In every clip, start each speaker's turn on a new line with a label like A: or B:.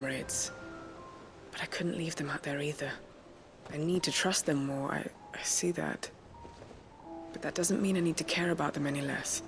A: Raids. But I couldn't leave them out there either. I need to trust them more, I see that. But that doesn't mean I need to care about them any less.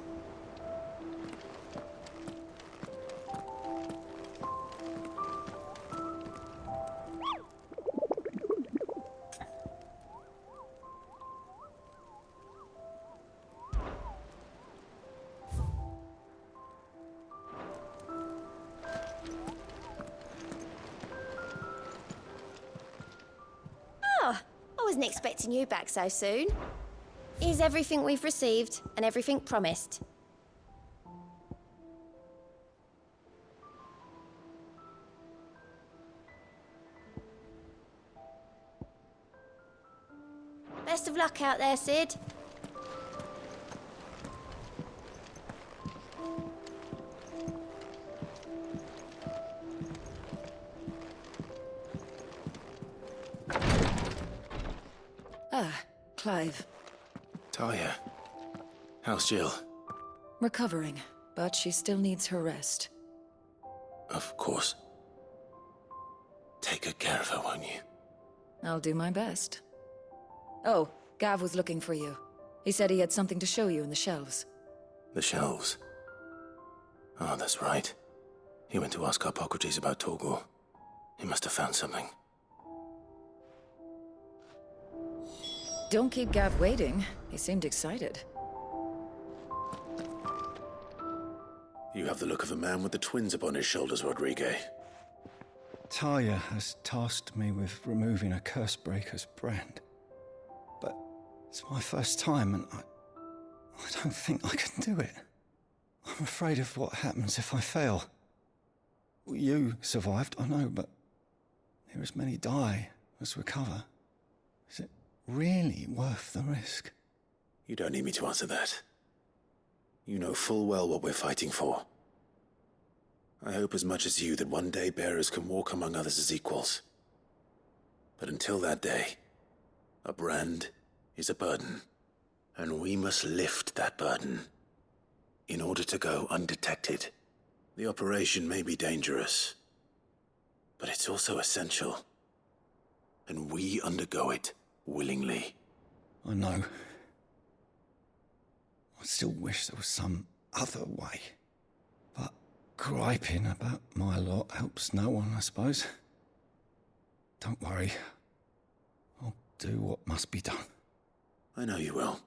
B: I wasn't expecting you back so soon. Here's everything we've received and everything promised. Best of luck out there, Sid.
C: Ah, Clive.
D: Talia. How's Jill?
C: Recovering, but she still needs her rest.
D: Of course. Take good care of her, won't you?
C: I'll do my best. Oh, Gav was looking for you. He said he had something to show you in the shelves.
D: The shelves. Oh, that's right. He went to ask Harpocrates about Torgor. He must have found something.
C: Don't keep Gav waiting. He seemed excited.
D: You have the look of a man with the twins upon his shoulders, Rodrigue.
E: Talia has tasked me with removing a Cursebreaker's brand. But it's my first time and I don't think I can do it. I'm afraid of what happens if I fail. You survived, I know, but near as many die as recover. Is it really worth the risk?
D: You don't need me to answer that. You know full well what we're fighting for. I hope as much as you that one day bearers can walk among others as equals. But until that day, a brand is a burden, and we must lift that burden in order to go undetected. The operation may be dangerous, but it's also essential, and we undergo it willingly.
E: I know. I still wish there was some other way. But griping about my lot helps no one, I suppose. Don't worry. I'll do what must be done.
D: I know you will.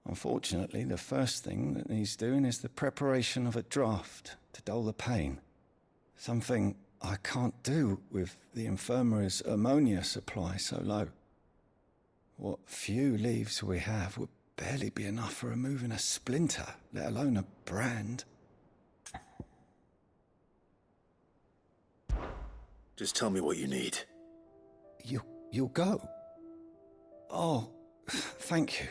E: Unfortunately, the first thing that needs doing is the preparation of a draft to dull the pain. Something I can't do with the infirmary's ammonia supply so low. What few leaves we have would barely be enough for removing a splinter, let alone a brand.
D: Just tell me what you need.
E: You'll go? Oh, thank you.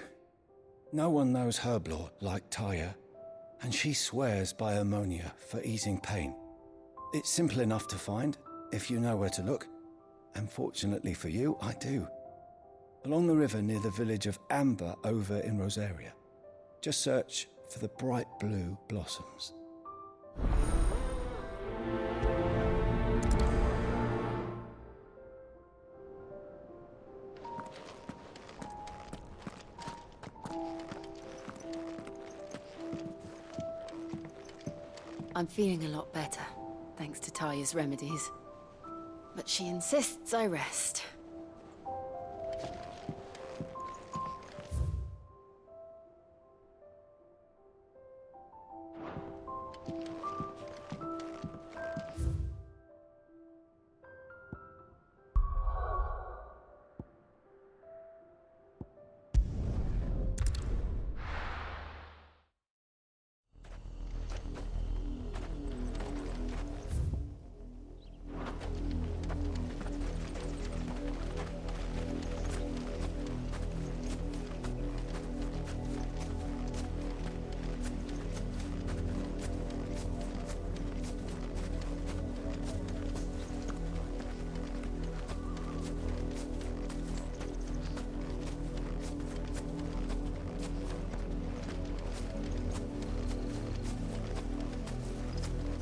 E: No one knows Herblord like Talia, and she swears by ammonia for easing pain. It's simple enough to find, if you know where to look. And fortunately for you, I do. Along the river near the village of Amber over in Rosaria. Just search for the bright blue blossoms.
F: I'm feeling a lot better, thanks to Talia's remedies. But she insists I rest.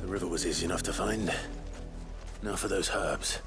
D: The river was easy enough to find. Now for those herbs.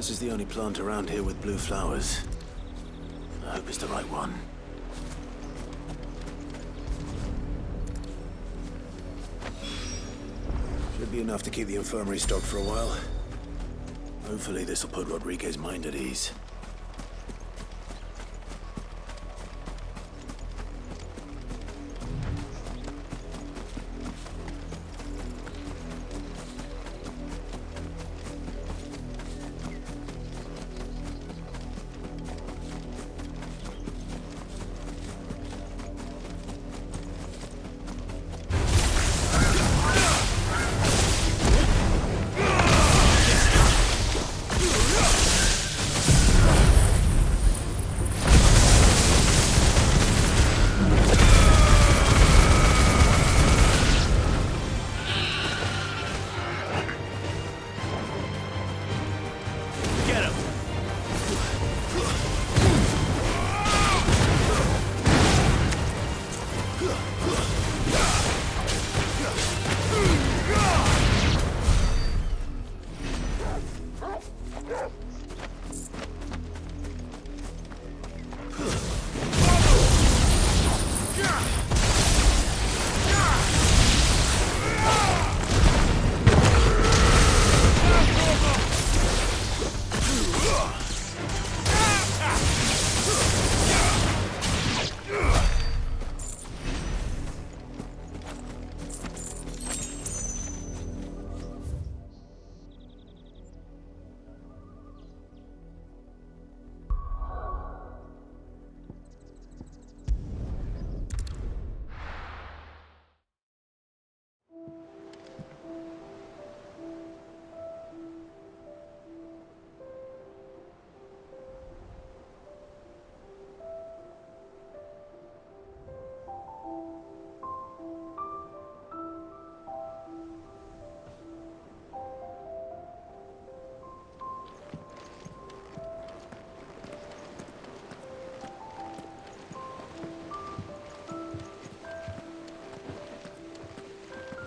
D: This is the only plant around here with blue flowers. I hope it's the right one. Should be enough to keep the infirmary stocked for a while. Hopefully this will put Rodriguez's mind at ease.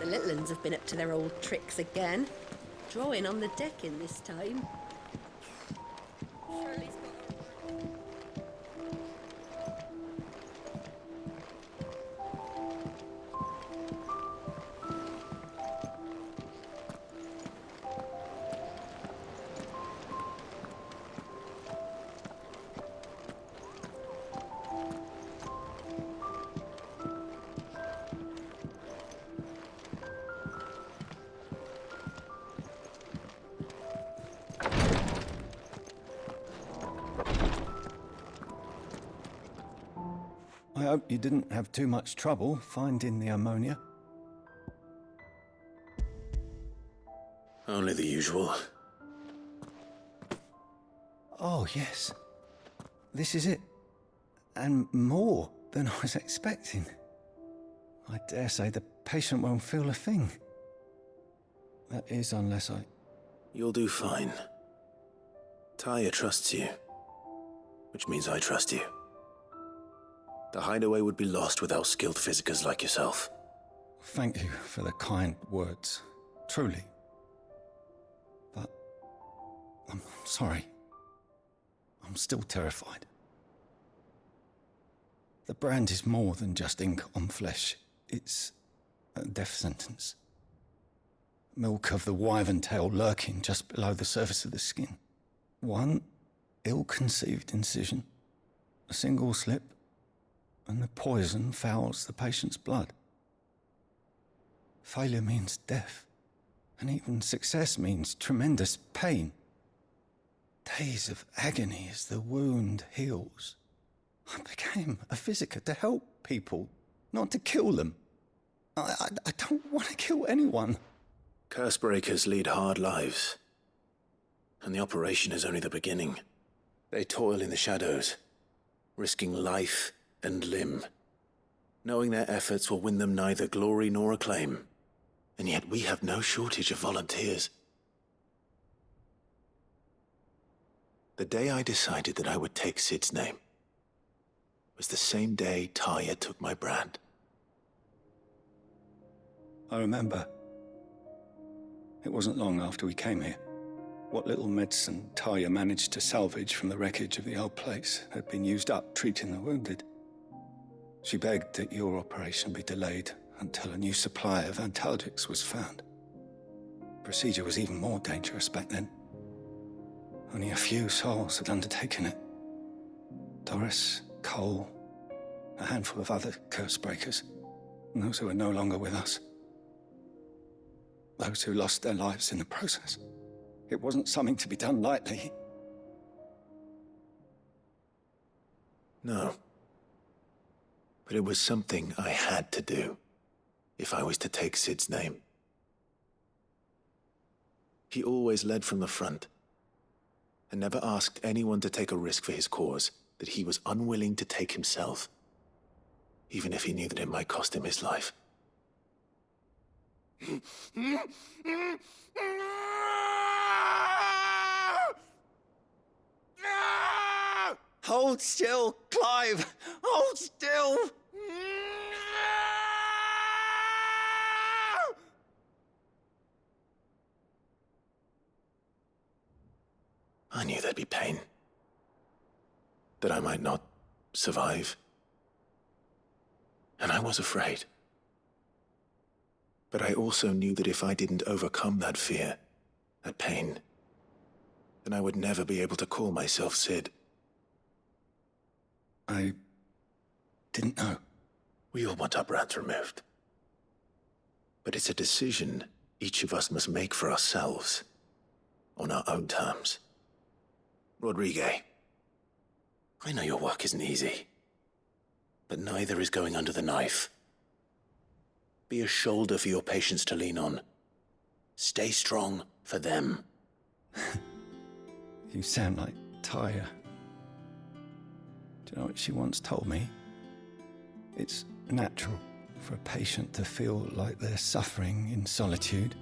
G: The little uns have been up to their old tricks again. Drawing on the decking this time. Shirley's got
E: I hope you didn't have too much trouble finding the ammonia.
D: Only the usual.
E: Oh, yes. This is it. And more than I was expecting. I dare say the patient won't feel a thing. That is, unless I...
D: You'll do fine. Taya trusts you, which means I trust you. The hideaway would be lost without skilled physicers like yourself.
E: Thank you for the kind words. Truly. But... I'm sorry. I'm still terrified. The brand is more than just ink on flesh. It's a death sentence. Milk of the wyvern tail lurking just below the surface of the skin. One ill-conceived incision, a single slip, and the poison fouls the patient's blood. Failure means death, and even success means tremendous pain. Days of agony as the wound heals. I became a physiker to help people, not to kill them. I don't want to kill anyone.
D: Curse breakers lead hard lives, and the operation is only the beginning. They toil in the shadows, risking life and limb, knowing their efforts will win them neither glory nor acclaim. And yet we have no shortage of volunteers. The day I decided that I would take Sid's name was the same day Taya took my brand.
E: I remember. It wasn't long after we came here. What little medicine Taya managed to salvage from the wreckage of the old place had been used up treating the wounded. She begged that your operation be delayed until a new supply of antalgics was found. Procedure was even more dangerous back then. Only a few souls had undertaken it. Doris, Cole, a handful of other curse breakers, and those who are no longer with us. Those who lost their lives in the process. It wasn't something to be done lightly.
D: No. But it was something I had to do, if I was to take Sid's name. He always led from the front, and never asked anyone to take a risk for his cause that he was unwilling to take himself, even if he knew that it might cost him his life.
E: Hold still, Clive! Hold still!
D: I knew there'd be pain. That I might not survive. And I was afraid. But I also knew that if I didn't overcome that fear, that pain, then I would never be able to call myself Sid.
E: I didn't know.
D: We all want our brands removed. But it's a decision each of us must make for ourselves, on our own terms. Rodrigue, I know your work isn't easy, but neither is going under the knife. Be a shoulder for your patients to lean on. Stay strong for them.
E: You sound like Taya. Do you know what she once told me? It's natural for a patient to feel like they're suffering in solitude.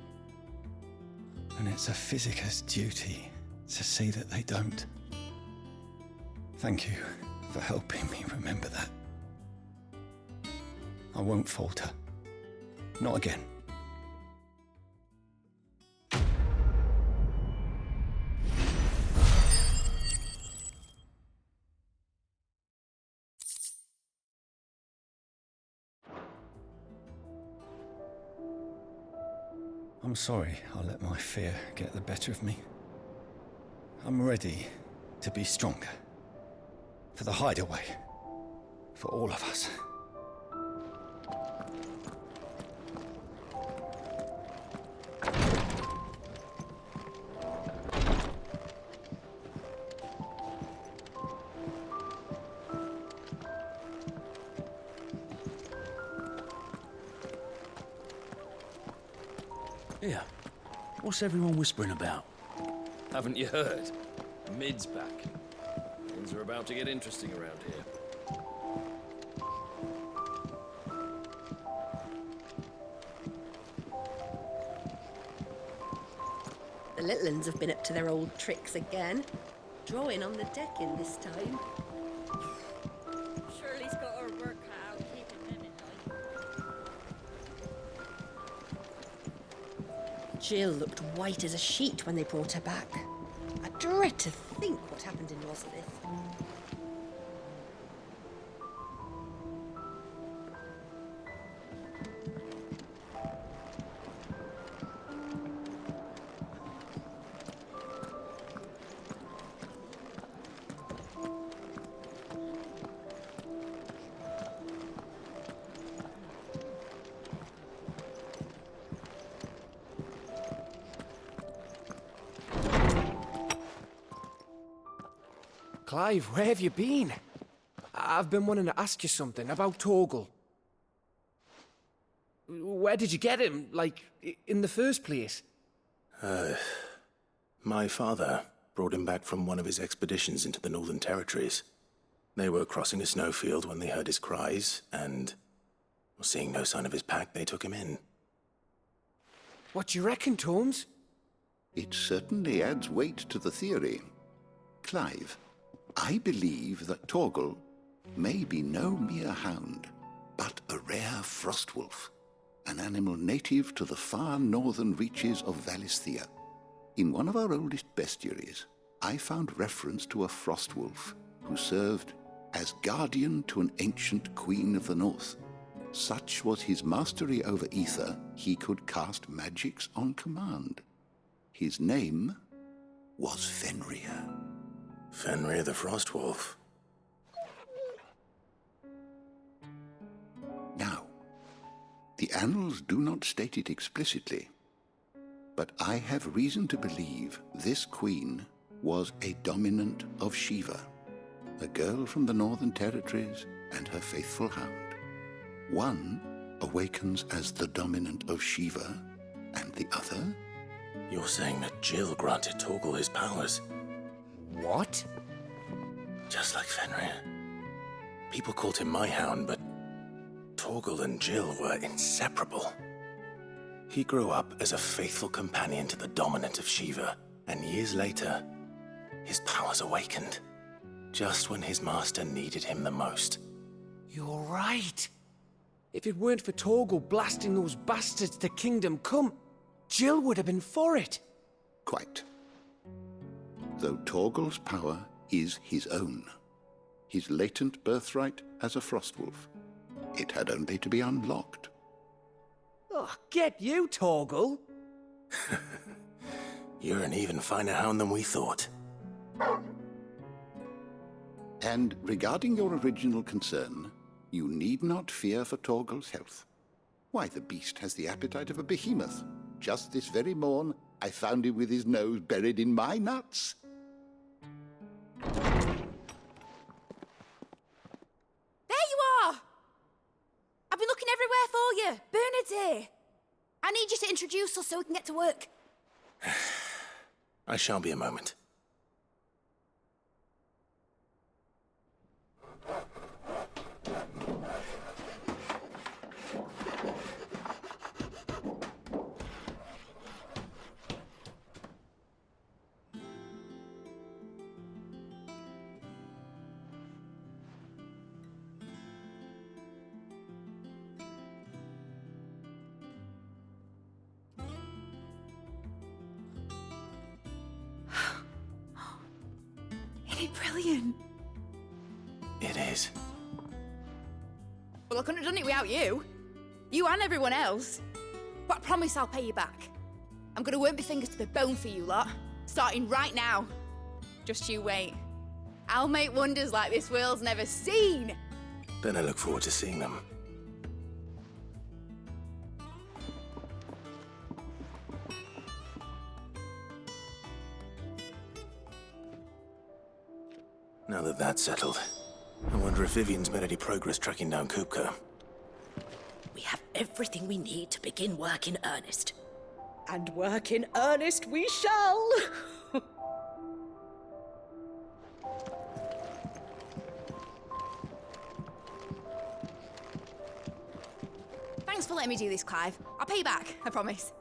E: And it's a physiker's duty to see that they don't. Thank you for helping me remember that. I won't falter. Not again. I'm sorry I let my fear get the better of me. I'm ready to be stronger. For the hideaway. For all of us.
H: Yeah. What's everyone whispering about?
I: Haven't you heard? Mid's back. Things are about to get interesting around here.
G: The little uns have been up to their old tricks again. Drawing on the decking this time.
F: Shirley's got her work cut out keeping them in line.
G: Jill looked white as a sheet when they brought her back. I dread to think what happened in Rosalith.
J: Clive, where have you been? I've been wanting to ask you something about Torgal. Where did you get him, like, in the first place?
D: My father brought him back from one of his expeditions into the Northern Territories. They were crossing a snowfield when they heard his cries, and, seeing no sign of his pack, they took him in.
J: What do you reckon, Tomes?
K: It certainly adds weight to the theory. Clive, I believe that Torgal may be no mere hound, but a rare frostwolf, an animal native to the far northern reaches of Valisthea. In one of our oldest bestiaries, I found reference to a frostwolf who served as guardian to an ancient queen of the north. Such was his mastery over ether, he could cast magics on command. His name was Fenrir.
D: Fenrir the Frostwolf.
K: Now, the annals do not state it explicitly, but I have reason to believe this queen was a dominant of Shiva, a girl from the Northern Territories and her faithful hound. One awakens as the dominant of Shiva, and the other?
D: You're saying that Jill granted Torgal his powers?
J: What?
D: Just like Fenrir. People called him my hound, but Torgal and Jill were inseparable. He grew up as a faithful companion to the dominant of Shiva, and years later, his powers awakened, just when his master needed him the most.
J: You're right. If it weren't for Torgal blasting those bastards to Kingdom Come, Jill would have been for it.
K: Quite. Though Torgal's power is his own, his latent birthright as a frostwolf. It had only to be unlocked.
J: Oh, get you, Torgal!
D: You're an even finer hound than we thought.
K: And regarding your original concern, you need not fear for Torgal's health. Why, the beast has the appetite of a behemoth. Just this very morn, I found him with his nose buried in my nuts.
B: There you are! I've been looking everywhere for you. Bernard's here. I need you to introduce us so we can get to work.
D: I shall be a moment.
B: Isn't it brilliant?
D: It is.
B: Well, I couldn't have done it without you. You and everyone else. But I promise I'll pay you back. I'm gonna work my fingers to the bone for you lot, starting right now. Just you wait. I'll make wonders like this world's never seen.
D: Then I look forward to seeing them. Now that that's settled, I wonder if Vivian's made any progress tracking down Kupka.
G: We have everything we need to begin work in earnest.
L: And work in earnest we shall!
B: Thanks for letting me do this, Clive. I'll pay you back, I promise.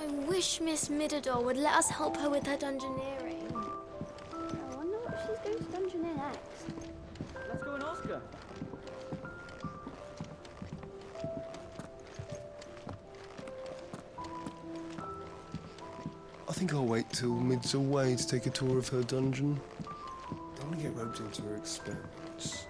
M: I wish Miss Midador would let us help her with her dungeoneering. I wonder what she's going to dungeoneer next.
N: Let's go and ask her.
O: I think I'll wait till Mid's away to take a tour of her dungeon. Don't want to get roped into her experiments.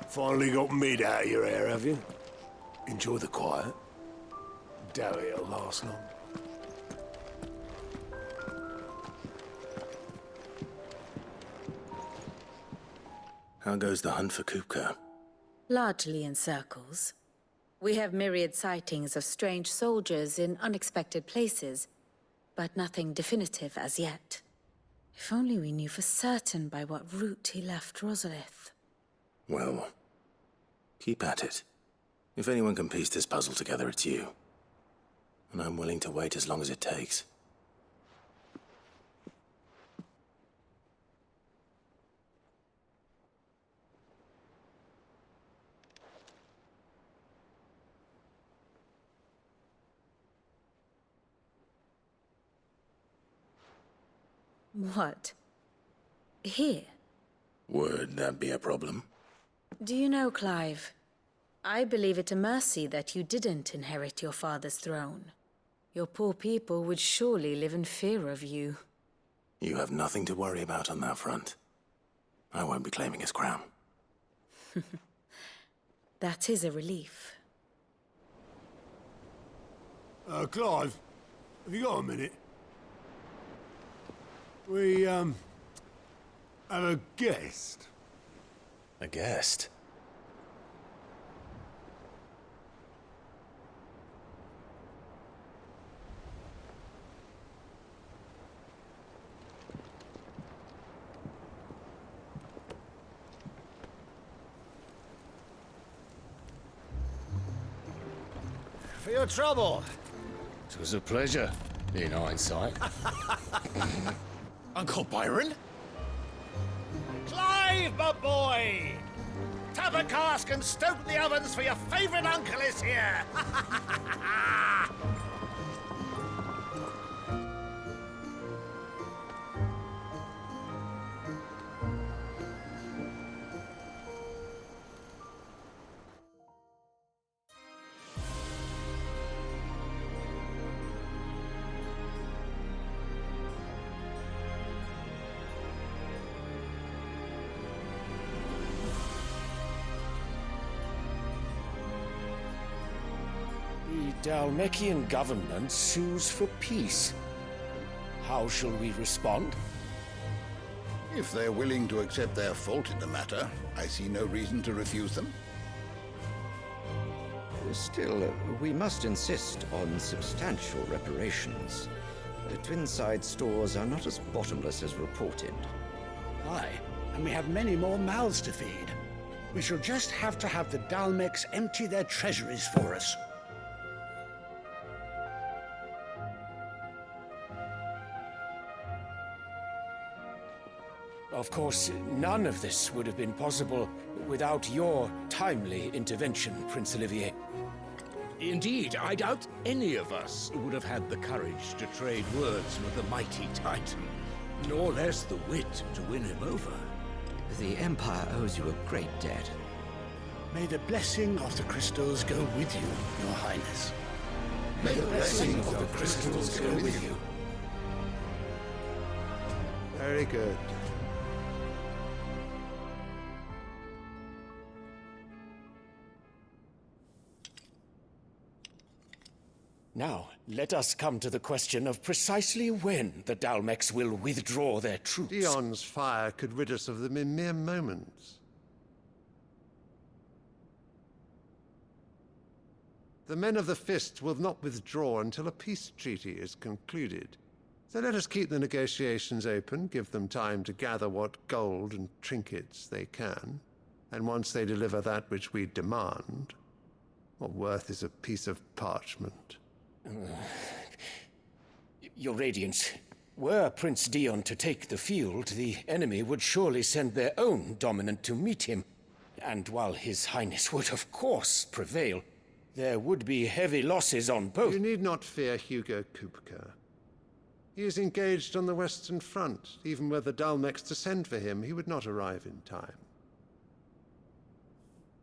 P: Finally got Mid out of your hair, have you? Enjoy the quiet. Doubt it'll last long.
D: How goes the hunt for Kupka?
Q: Largely in circles. We have myriad sightings of strange soldiers in unexpected places, but nothing definitive as yet. If only we knew for certain by what route he left Rosalith.
D: Well, keep at it. If anyone can piece this puzzle together, it's you. And I'm willing to wait as long as it takes.
Q: What? Here?
D: Would that be a problem?
Q: Do you know, Clive? I believe it a mercy that you didn't inherit your father's throne. Your poor people would surely live in fear of you.
D: You have nothing to worry about on that front. I won't be claiming his crown.
Q: That is a relief.
P: Clive, have you got a minute? We, have a guest.
D: A guest?
J: For your trouble. It was a pleasure, in hindsight.
R: Uncle Byron? Clive, my boy! Tap a cask and stoke the ovens for your favorite uncle is here!
J: The Dalmekian government sues for peace. How shall we respond?
K: If they're willing to accept their fault in the matter, I see no reason to refuse them.
S: Still, we must insist on substantial reparations. Twinside stores are not as bottomless as reported.
H: Aye, and we have many more mouths to feed. We shall just have to have the Dalmex empty their treasuries for us.
J: Of course, none of this would have been possible without your timely intervention, Prince Olivier.
R: Indeed, I doubt any of us would have had the courage to trade words with the mighty Titan, nor less the wit to win him over.
S: The Empire owes you a great debt.
H: May the blessing of the crystals go with you, Your Highness.
K: May the blessing of the crystals go with you.
O: Very good.
J: Now, let us come to the question of precisely when the Dalmex will withdraw their troops.
O: Dion's fire could rid us of them in mere moments. The men of the Fist will not withdraw until a peace treaty is concluded. So let us keep the negotiations open, give them time to gather what gold and trinkets they can, and once they deliver that which we demand, what worth is a piece of parchment?
J: Your Radiance, were Prince Dion to take the field, the enemy would surely send their own dominant to meet him. And while His Highness would of course prevail, there would be heavy losses on both.
O: You need not fear Hugo Kupka. He is engaged on the Western Front. Even were the Dalmex to send for him, he would not arrive in time.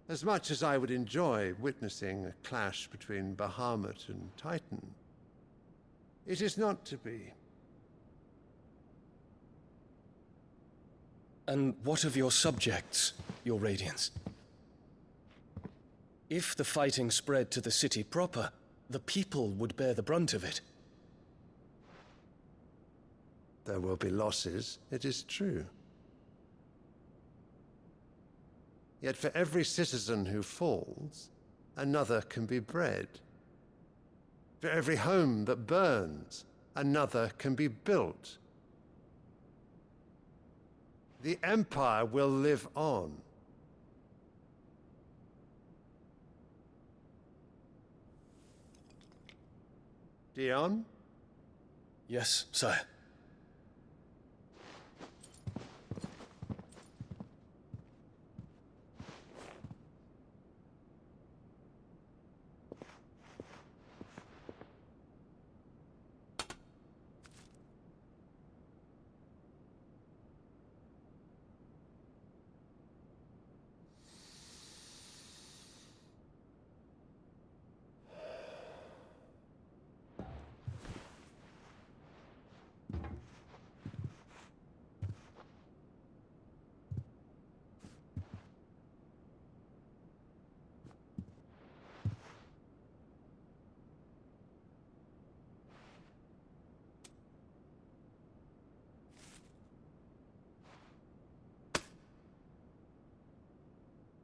O: As much as I would enjoy witnessing a clash between Bahamut and Titan, it is not to be.
T: And what of your subjects, Your Radiance? If the fighting spread to the city proper, the people would bear the brunt of it.
O: There will be losses, it is true. Yet for every citizen who falls, another can be bred. For every home that burns, another can be built. The Empire will live on. Dion?
T: Yes, sire.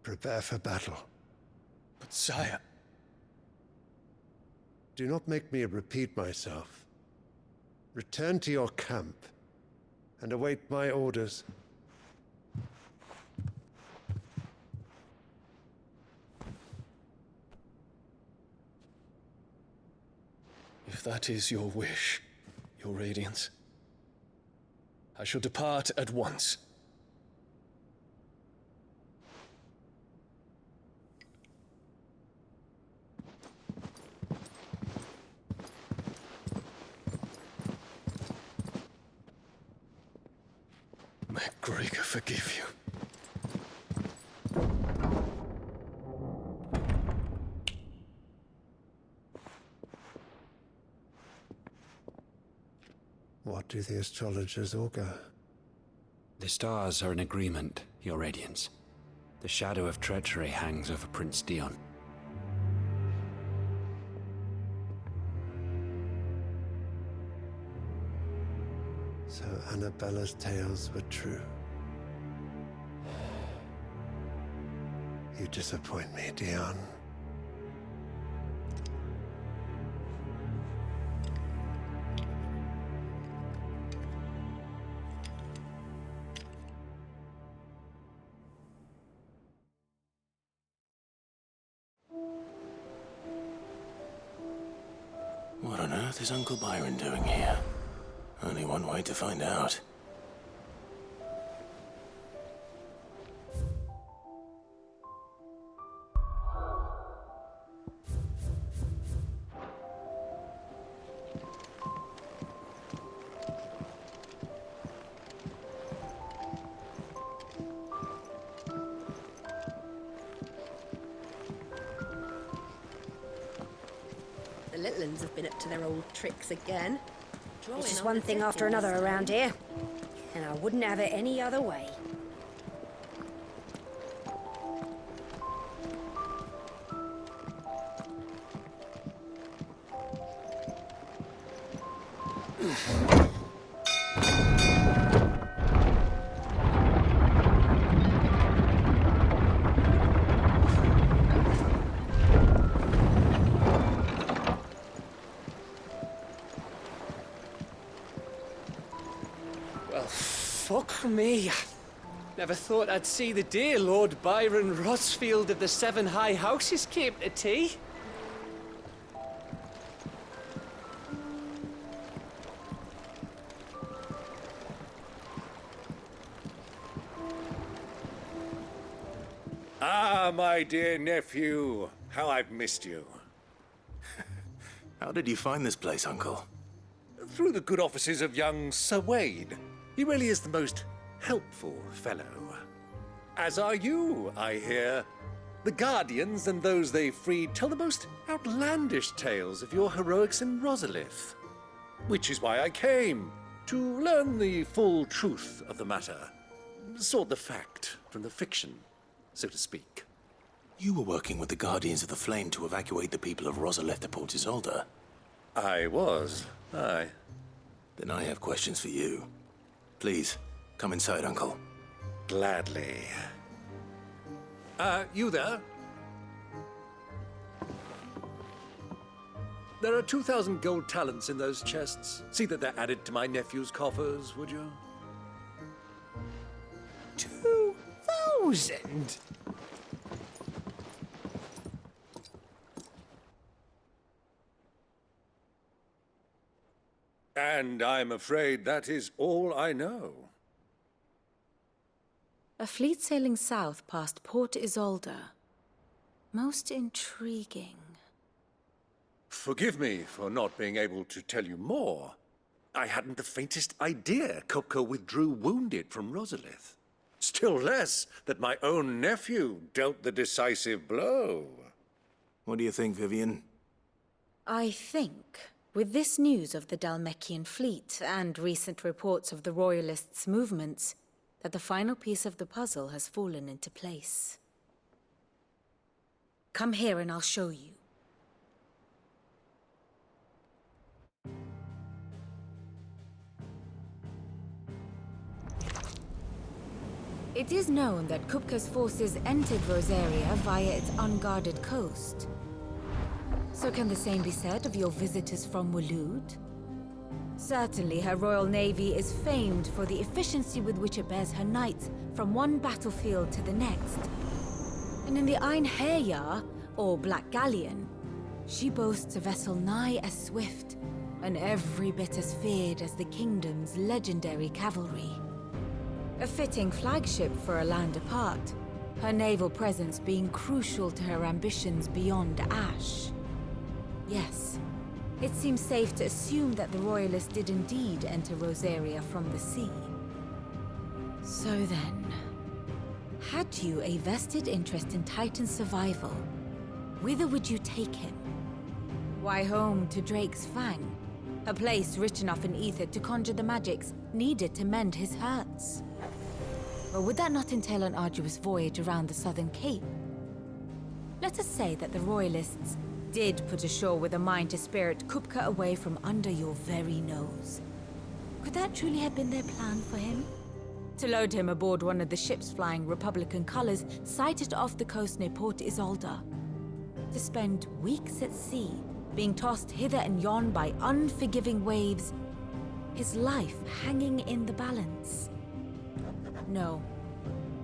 O: Prepare for battle.
T: But sire...
O: Do not make me repeat myself. Return to your camp and await my orders.
T: If that is your wish, Your Radiance, I shall depart at once. May Gregor forgive you.
O: What do the astrologers augur?
U: The stars are in agreement, Your Radiance. The shadow of treachery hangs over Prince Dion.
O: So Annabella's tales were true. You disappoint me, Dion.
D: earth is Uncle Byron doing here? Only one way to find out.
G: The little uns have been up to their old tricks again.
A: It's just one thing after another around here, and I wouldn't have it any other way.
T: Well, fuck me. Never thought I'd see the day Lord Byron Rossfield of the Seven High Houses came to tea.
R: Ah, my dear nephew. How I've missed you.
D: How did you find this place, Uncle?
R: Through the good offices of young Sir Wade. He really is the most helpful fellow. As are you, I hear. The Guardians and those they freed tell the most outlandish tales of your heroics in Rosalith. Which is why I came, to learn the full truth of the matter. Sort the fact from the fiction, so to speak.
D: You were working with the Guardians of the Flame to evacuate the people of Rosalith to Port Isolde.
R: I was, aye.
D: Then I have questions for you. Please, come inside, Uncle.
R: Gladly. You there? There are 2,000 gold talents in those chests. See that they're added to my nephew's coffers, would you?
J: 2,000?
R: And I'm afraid that is all I know.
Q: A fleet sailing south past Port Isolde. Most intriguing.
R: Forgive me for not being able to tell you more. I hadn't the faintest idea Kupka withdrew wounded from Rosalith. Still less that my own nephew dealt the decisive blow.
D: What do you think, Vivian?
Q: I think, with this news of the Dalmekian fleet and recent reports of the Royalists' movements, that the final piece of the puzzle has fallen into place. Come here and I'll show you. It is known that Kupka's forces entered Rosaria via its unguarded coast. So can the same be said of your visitors from Waloed? Certainly, her Royal Navy is famed for the efficiency with which it bears her knights from one battlefield to the next. And in the Einherjar, or Black Galleon, she boasts a vessel nigh as swift and every bit as feared as the kingdom's legendary cavalry. A fitting flagship for a land apart, her naval presence being crucial to her ambitions beyond Ash. Yes, it seems safe to assume that the Royalists did indeed enter Rosaria from the sea. So then, had you a vested interest in Titan's survival, whither would you take him? Why, home to Drake's Fang, a place rich enough in ether to conjure the magics needed to mend his hurts. Or would that not entail an arduous voyage around the Southern Cape? Let us say that the Royalists did put ashore with a mind to spirit Kupka away from under your very nose. Could that truly have been their plan for him? To load him aboard one of the ships flying Republican colors sighted off the coast near Port Isolde? To spend weeks at sea, being tossed hither and yon by unforgiving waves, his life hanging in the balance? No.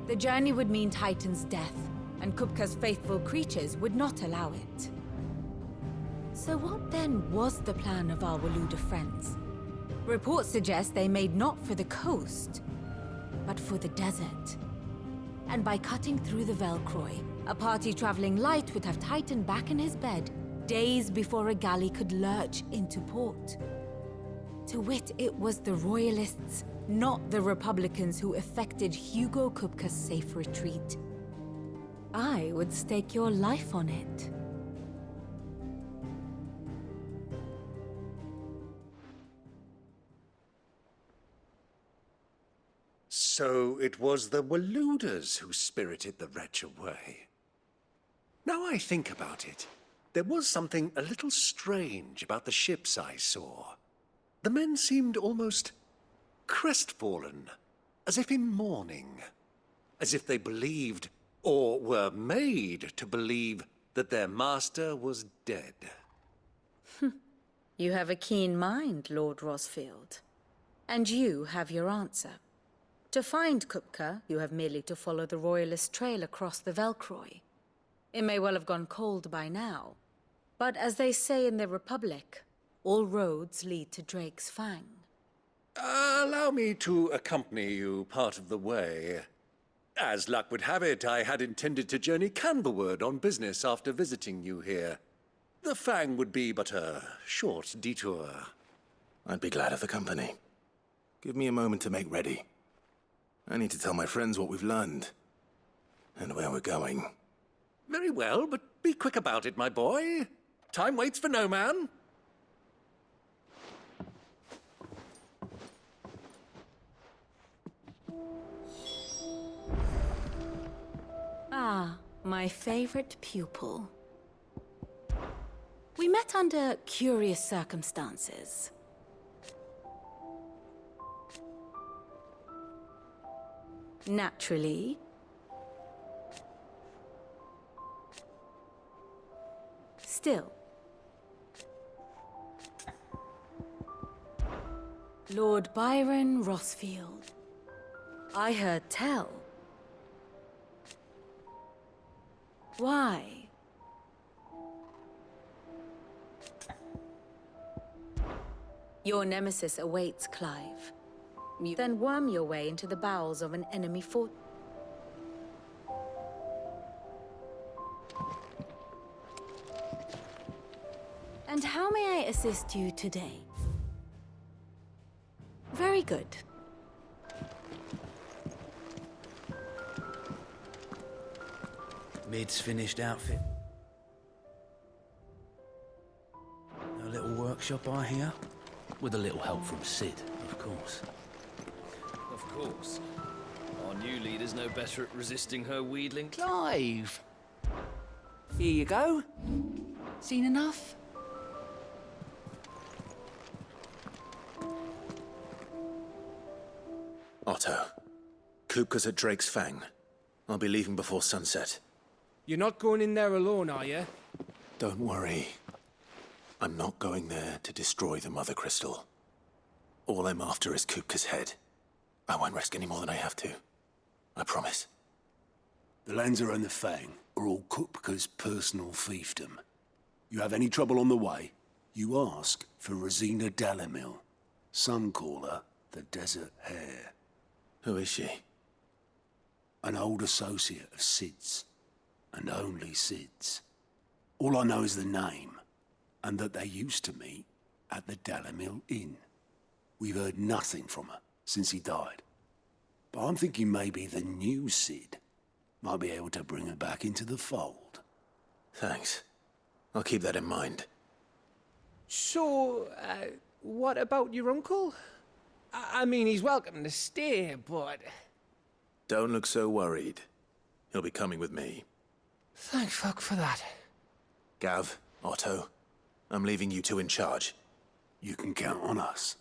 Q: The journey would mean Titan's death, and Kupka's faithful creatures would not allow it. So what then was the plan of our Waluda friends? Reports suggest they made not for the coast, but for the desert. And by cutting through the Velcroy, a party traveling light would have Titan back in his bed days before a galley could lurch into port. To wit, it was the Royalists, not the Republicans, who effected Hugo Kupka's safe retreat. I would stake your life on it.
R: So it was the Waludas who spirited the wretch away. Now I think about it, there was something a little strange about the ships I saw. The men seemed almost crestfallen, as if in mourning, as if they believed, or were made to believe, that their master was dead.
Q: You have a keen mind, Lord Rosfield. And you have your answer. To find Kupka, you have merely to follow the Royalist trail across the Velcroy. It may well have gone cold by now, but as they say in the Republic, all roads lead to Drake's Fang.
R: Allow me to accompany you part of the way. As luck would have it, I had intended to journey Canberward on business after visiting you here. The Fang would be but a short detour.
D: I'd be glad of the company. Give me a moment to make ready. I need to tell my friends what we've learned, and where we're going.
R: Very well, but be quick about it, my boy. Time waits for no man.
Q: Ah, my favorite pupil. We met under curious circumstances. Naturally. Still. Lord Byron Rosfield. I heard tell. Why? Your nemesis awaits, Clive. You then worm your way into the bowels of an enemy fort. And how may I assist you today? Very good.
C: Mid's finished outfit. A little workshop, I hear. With a little help from Sid, of course.
I: Of course. Our new leader's no better at resisting her wheedling.
C: Clive! Here you go. Seen enough?
D: Otto, Kupka's at Drake's Fang. I'll be leaving before sunset.
V: You're not going in there alone, are you?
D: Don't worry. I'm not going there to destroy the Mother Crystal. All I'm after is Kupka's head. I won't risk any more than I have to. I promise.
P: The Lanza and the Fang are all Kupka's personal fiefdom. You have any trouble on the way, you ask for Rosina Dalamil. Some call her the Desert Hare.
D: Who is she?
P: An old associate of Sid's, and only Sid's. All I know is the name, and that they used to meet at the Dalamil Inn. We've heard nothing from her since he died. But I'm thinking maybe the new Sid might be able to bring her back into the fold.
D: Thanks. I'll keep that in mind.
V: So, what about your uncle? I mean, he's welcome to stay, but...
D: Don't look so worried. He'll be coming with me.
V: Thank fuck for that.
D: Gav, Otto, I'm leaving you two in charge.
P: You can count on us.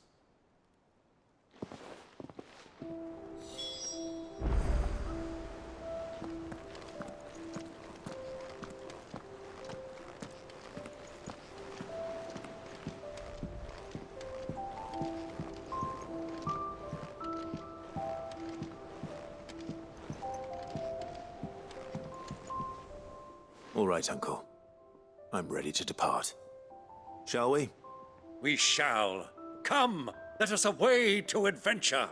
D: All right, Uncle. I'm ready to depart. Shall we?
R: We shall. Come, let us away to adventure.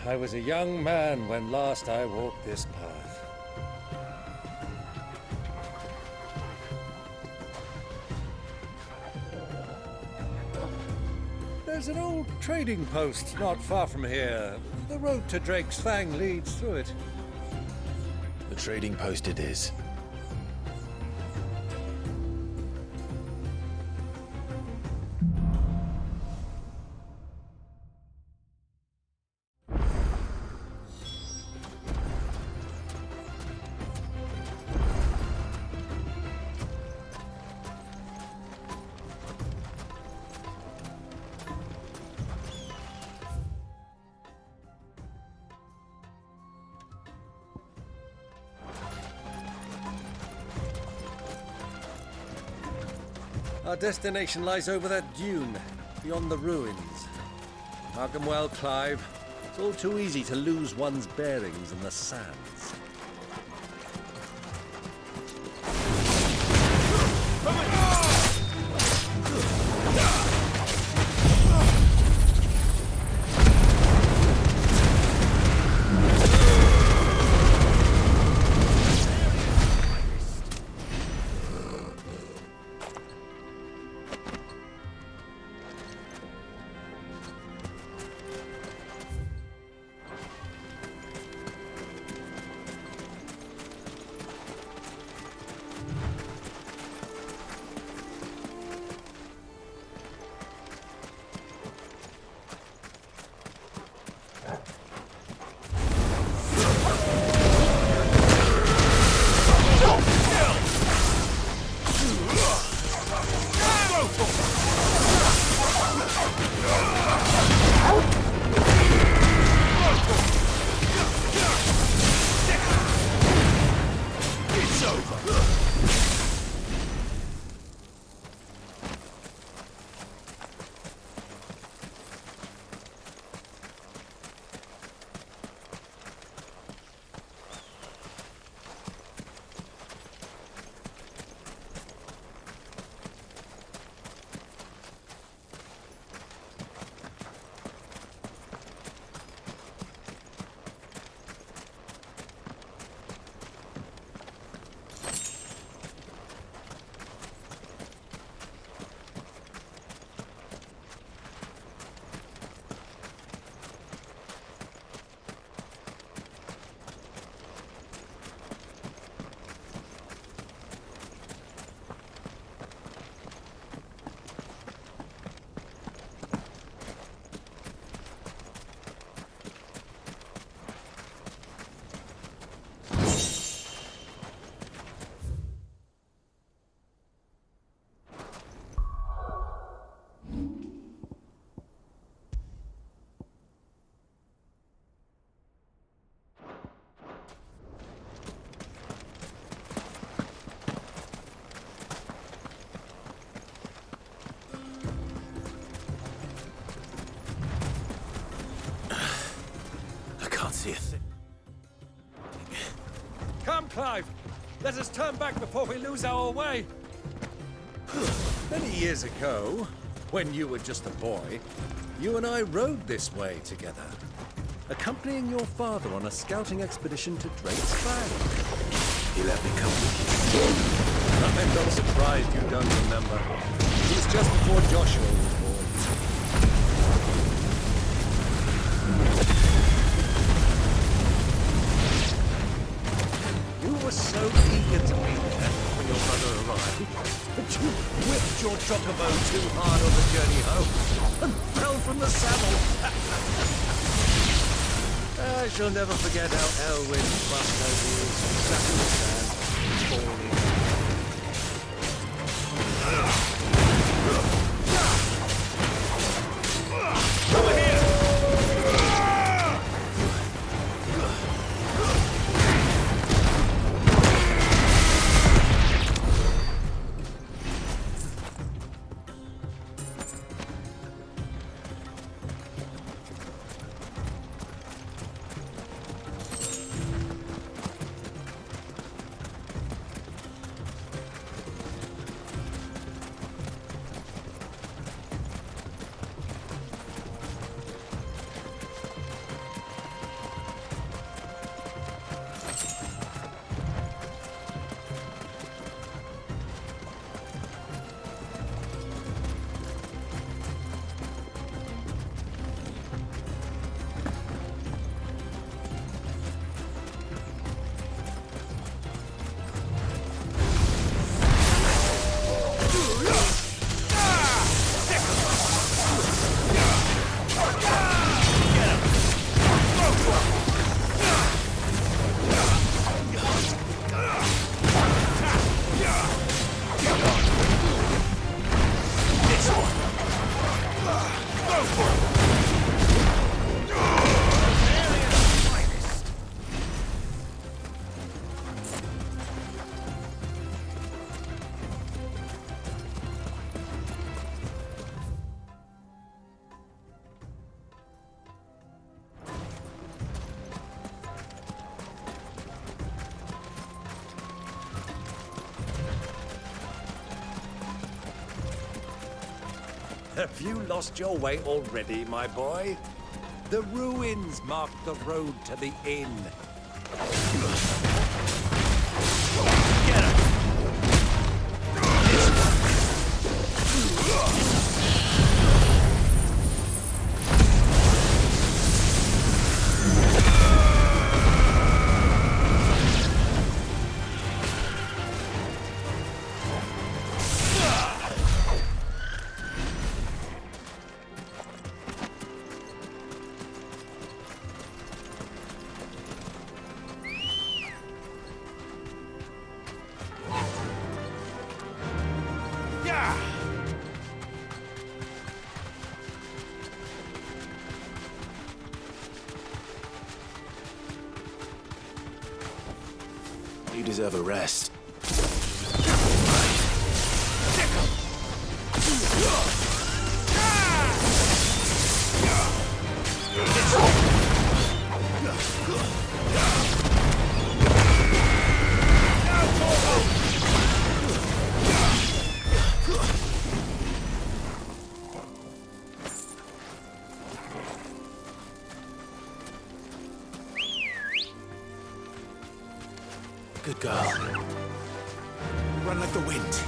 R: I was a young man when last I walked this path. There's an old trading post not far from here. The road to Drake's Fang leads through it.
D: The trading post it is.
R: Our destination lies over that dune, beyond the ruins. Mark 'em well, Clive. It's all too easy to lose one's bearings in the sands.
D: See a thing.
R: Come, Clive! Let us turn back before we lose our way! Many years ago, when you were just a boy, you and I rode this way together, accompanying your father on a scouting expedition to Drake's Fang.
D: He let me come with you.
R: I'm not surprised you don't remember. It was just before Joshua was born. You were so eager to be there when your brother arrived, but you whipped your chocobo too hard on the journey home and fell from the saddle. I shall never forget how Elwyn bust over you, sat in the sand, falling. Over here! Have you lost your way already, my boy? The ruins mark the road to the inn. Get him!
D: You deserve a rest. Good girl. Run like the wind.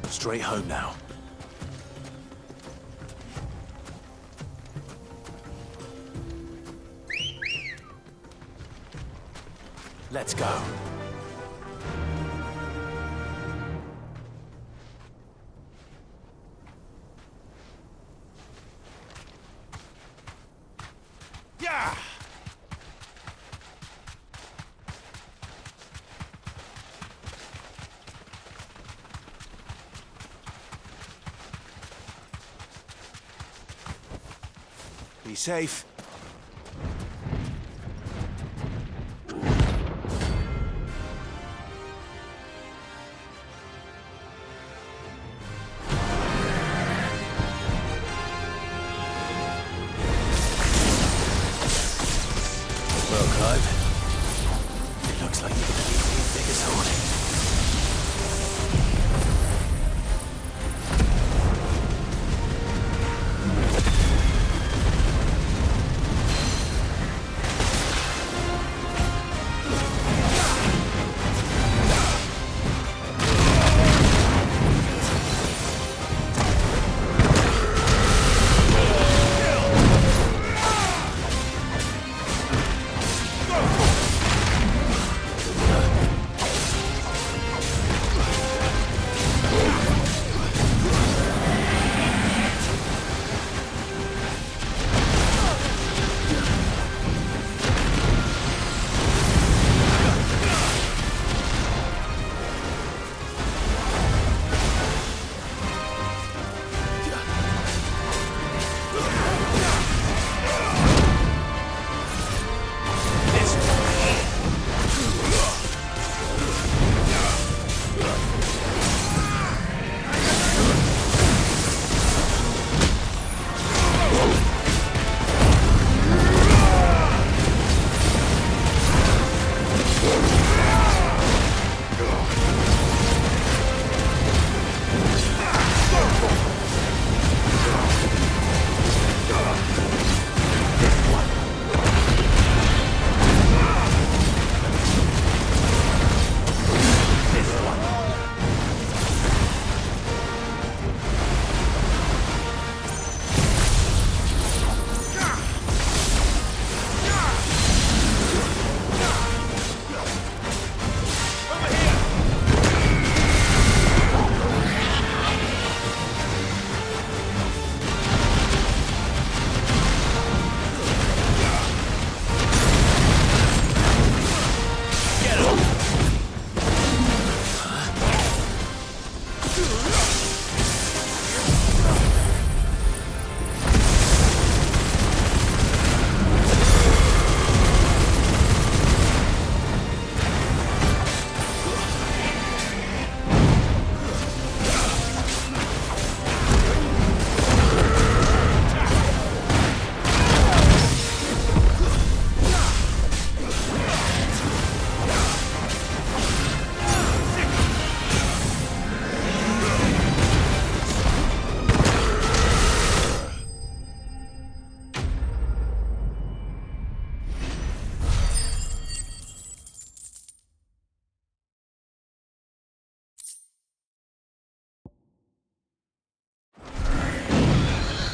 D: Straight home now. Let's go. Yeah! Be safe. Well, Clive, it looks like you're gonna need a bigger sword.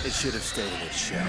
C: It should have stayed in its shell.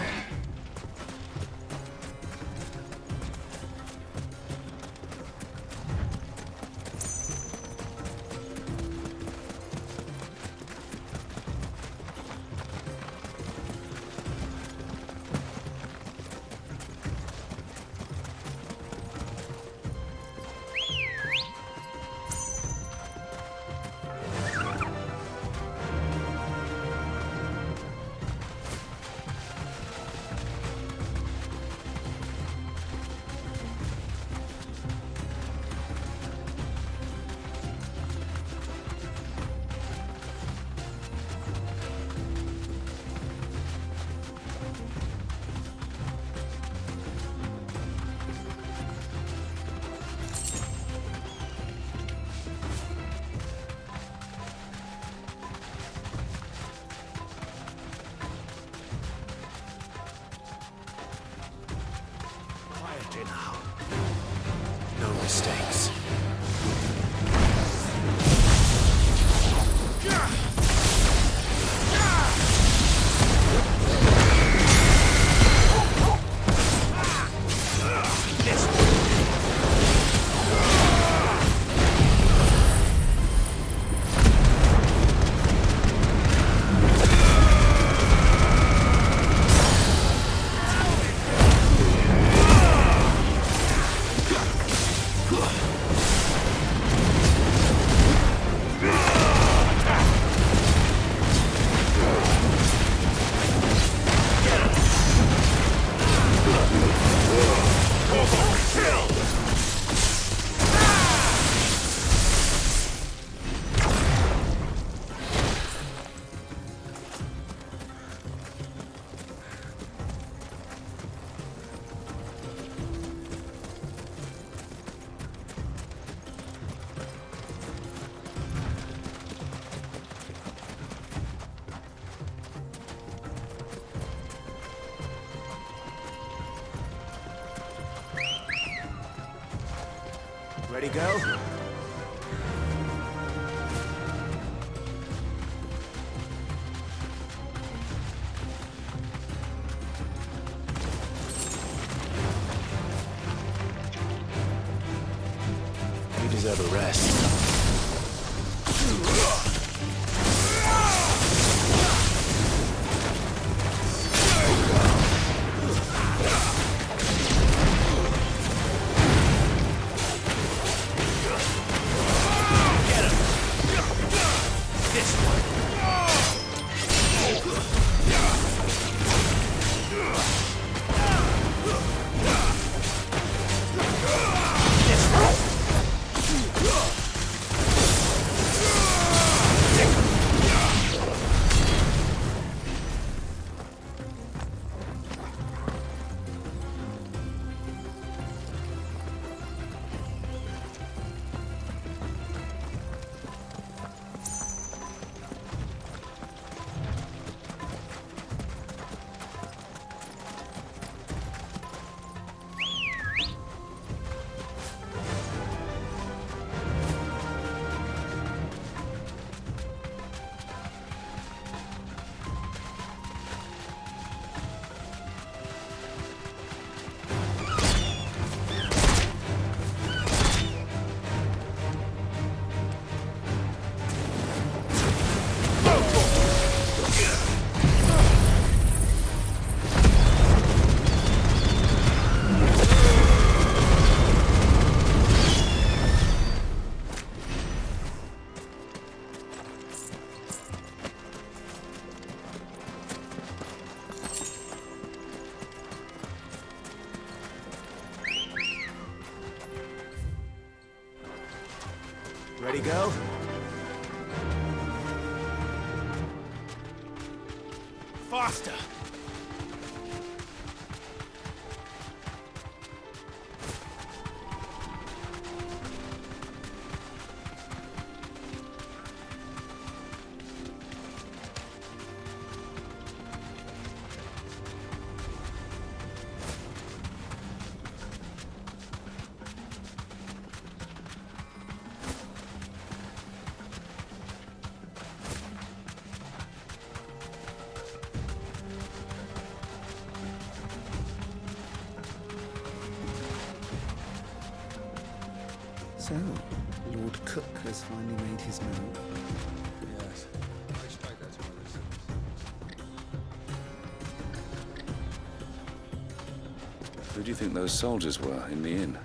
C: No mistakes. Ready, go? You deserve a rest. Ready, go? Faster!
E: So, Lord Cook has finally made his move.
T: Yes. I expect that's one of those things.
F: Who do you think those soldiers were in the inn?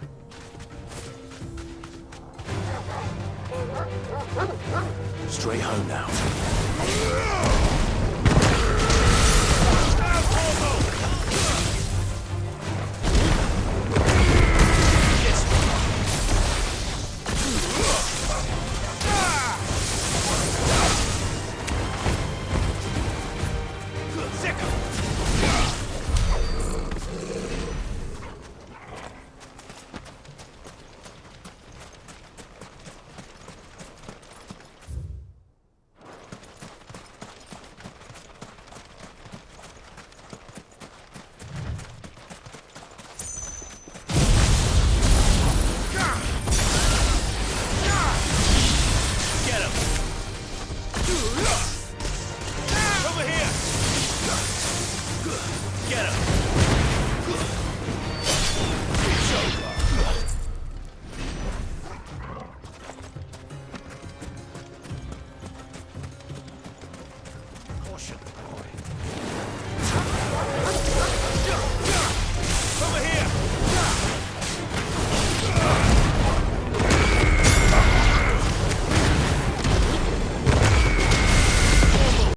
P: Straight home now.